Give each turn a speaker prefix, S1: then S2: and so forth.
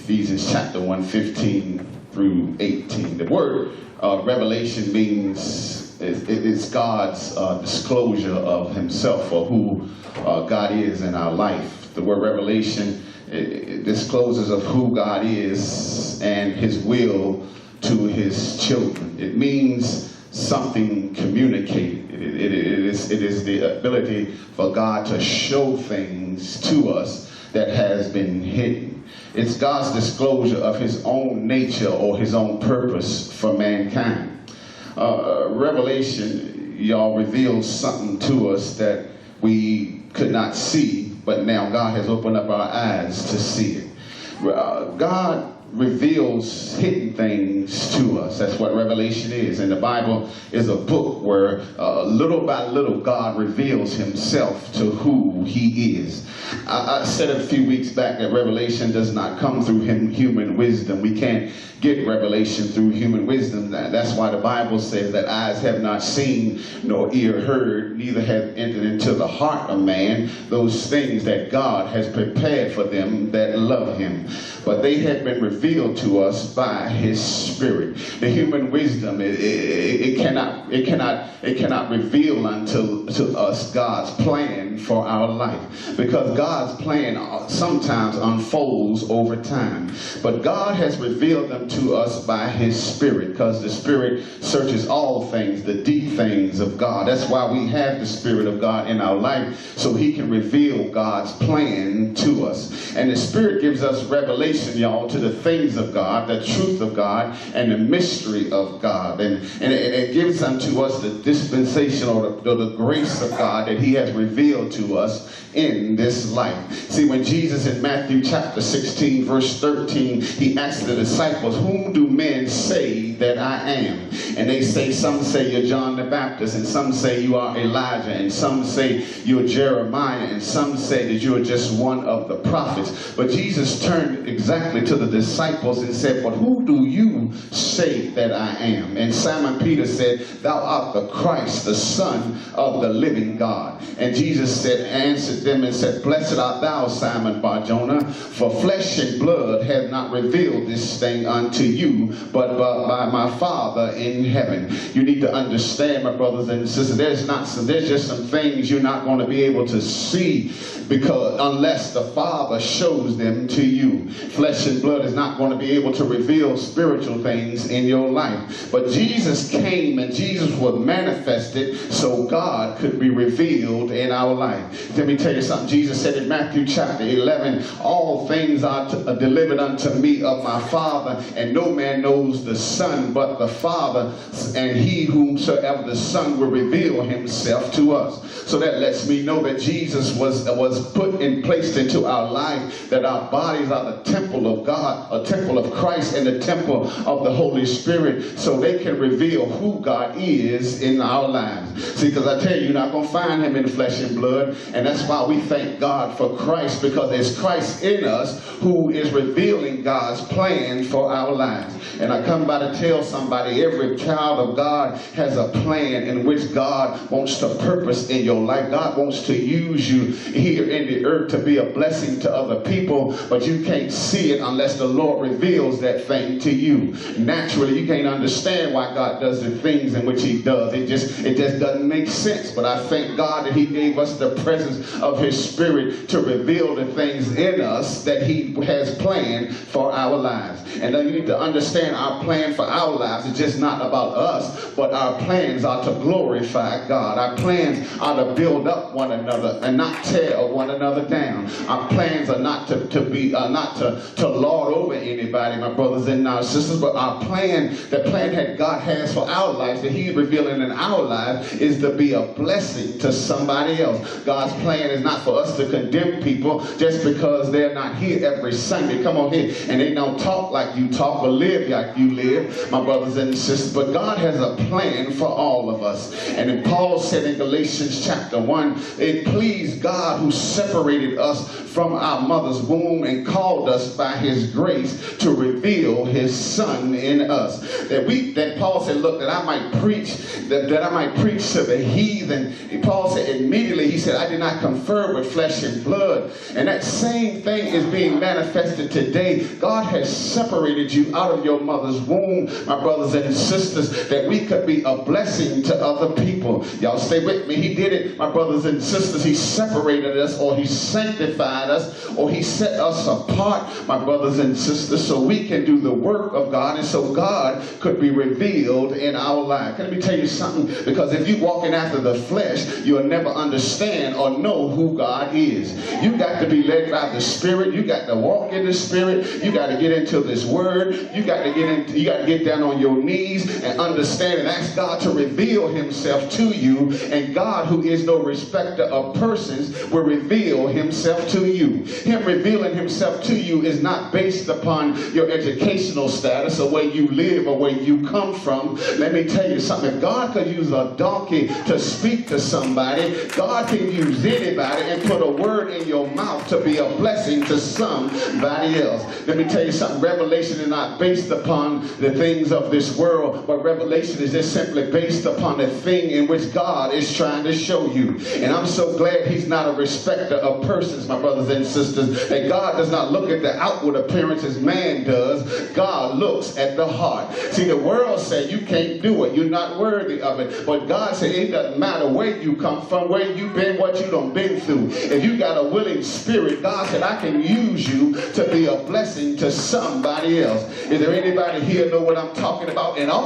S1: Ephesians chapter 1, 15 through 18. The word revelation means it is God's disclosure of himself, or who God is in our life. The word revelation discloses of who God is and his will to his children. It means something communicated. It is the ability for God to show things to us that has been hidden. It's God's disclosure of his own nature or his own purpose for mankind. Revelation, y'all, reveals something to us that we could not see, but now God has opened up our eyes to see it. God reveals hidden things to us. That's what revelation is. And the Bible is a book where little by little God reveals himself to who he is. I said a few weeks back that revelation does not come through human wisdom. We can't get revelation through human wisdom. That's why the Bible says that eyes have not seen, nor ear heard, neither have entered into the heart of man those things that God has prepared for them that love him. But they have been revealed to us by his Spirit. The human wisdom, it cannot reveal unto us God's plan for our life, because God's plan sometimes unfolds over time. But God has revealed them to us by his Spirit, because the Spirit searches all things, the deep things of God. That's why we have the Spirit of God in our life, so he can reveal God's plan to us. And the Spirit gives us revelation, y'all, to the things of God, the truth of God, and the mystery of God. And it gives unto us the dispensation or the grace of God that he has revealed to us in this life. See, when Jesus in Matthew chapter 16 verse 13, he asked the disciples, whom do men say that I am? And they say, some say you're John the Baptist, and some say you are Elijah, and some say you're Jeremiah, and some say that you're just one of the prophets. But Jesus turned exactly to the disciples and said, but who do you say that I am? And Simon Peter said, thou art the Christ, the Son of the living God. And Jesus answered them and said, blessed art thou, Simon Bar-Jonah, for flesh and blood have not revealed this thing unto you, but by my Father in heaven. You need to understand, my brothers and sisters, there's just some things you're not going to be able to see, because unless the Father shows them to you. Flesh and blood is not going to be able to reveal spiritual things in your life. But Jesus came and Jesus was manifested so God could be revealed in our life. Let me tell you something. Jesus said in Matthew chapter 11, all things are delivered unto me of my Father, and no man knows the Son but the Father, and he whomsoever the Son will reveal himself to us. So that lets me know that Jesus was put and placed into our life, that our bodies are the temple of God, a temple of Christ, and the temple of the Holy Spirit, so they can reveal who God is in our lives. See, because I tell you, you're not going to find him in flesh and blood, and that's why we thank God for Christ, because there's Christ in us who is revealing God's plan for our lives. And I come by to tell somebody, every child of God has a plan in which God wants to purpose in your life. God wants to use you here in the earth to be a blessing to other people, but you can't see it unless the Lord reveals that thing to you. Naturally, you can't understand why God does the things in which he does. It just doesn't make sense. But I thank God that he gave us the presence of his Spirit to reveal the things in us that he has planned for our lives. And then you need to understand, our plan for our lives is just not about us, but our plans are to glorify God. Our plans are to build up one another and not tear one another down. Our plans are not to lord over anybody, my brothers and our sisters, but our plan, the plan that God has for our lives, that he's revealing in our lives, is to be a blessing to somebody else. God's plan is not for us to condemn people just because they're not here every Sunday. Come on here, and they don't talk like you talk or live like you live, my brothers and sisters. But God has a plan for all of us. And then Paul said in Galatians chapter 1, it pleased God who separated us from our mother's womb and called us by his grace grace to reveal his son in us. That Paul said, look, that I might preach to the heathen. Paul said immediately, he said, I did not confer with flesh and blood. And that same thing is being manifested today. God has separated you out of your mother's womb, my brothers and sisters, that we could be a blessing to other people. Y'all stay with me. He did it, my brothers and sisters. He separated us, or he sanctified us, or he set us apart, my brothers and sisters, so we can do the work of God, and so God could be revealed in our life. Let me tell you something, because if you're walking after the flesh, you'll never understand or know who God is. You got to be led by the Spirit. You got to walk in the Spirit. You got to get into this word. You got to get down on your knees and understand and ask God to reveal himself to you. And God, who is no respecter of persons, will reveal himself to you. Him revealing himself to you is not based upon your educational status or where you live or where you come from. Let me tell you something. If God could use a donkey to speak to somebody, God can use anybody and put a word in your mouth to be a blessing to somebody else. Let me tell you something. Revelation is not based upon the things of this world, but revelation is just simply based upon the thing in which God is trying to show you. And I'm so glad he's not a respecter of persons, my brothers and sisters, that God does not look at the outward appearance as man does. God looks at the heart. See, the world say you can't do it. You're not worthy of it. But God said it doesn't matter where you come from, where you've been, what you done been through. If you got a willing spirit, God said I can use you to be a blessing to somebody else. Is there anybody here know what I'm talking about? And all